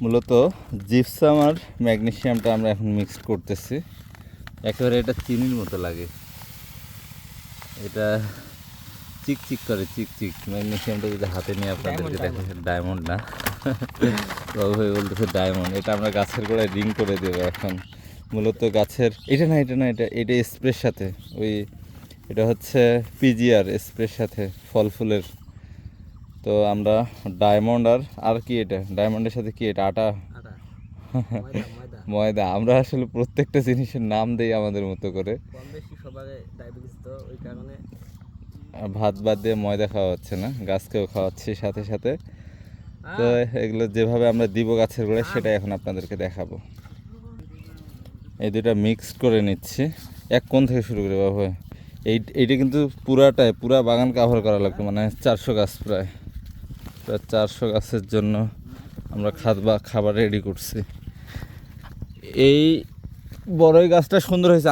মূলত জিপসাম আর ম্যাগনেসিয়ামটা আমরা এখন মিক্সড করতেছি। একেবারে এটা চিনির মতো লাগে, এটা চিকচিক করে, চিকচিক। ম্যাগনেসিয়ামটা যদি হাতে নিয়ে আপনাদেরকে দেখে, ডায়মন্ড না, বাবু ভাই বলতেছে ডায়মন্ড। এটা আমরা গাছের গোড়ায় রিং করে দেবো এখন। মূলত গাছের এটা না, এটা না, এটা স্প্রের সাথে, ওই এটা হচ্ছে পিজিআর স্প্রের সাথে ফল ফুলের। তো আমরা ডায়মন্ড আর কি, এটা ডায়মন্ডের সাথে কি, এটা আটা, ময়দা। আমরা আসলে প্রত্যেকটা জিনিসের নাম দেই আমাদের মতো করে। ভাত বাদ দিয়ে ময়দা খাওয়া হচ্ছে না, গাছকেও খাওয়াচ্ছি সাথে সাথে। তো এগুলো যেভাবে আমরা দিব গাছের গোড়ায়, সেটাই এখন আপনাদেরকে দেখাবো। এই দুটা মিক্স করে নিচ্ছি। এক কোণ থেকে শুরু করে বাবু, এইটা কিন্তু পুরা বাগান কাভার করা লাগবে, মানে 400 গাছ, প্রায় 400 গাছের জন্য আমরা খাবার রেডি করছি। এই বড়ই গাছটা সুন্দর হয়েছে।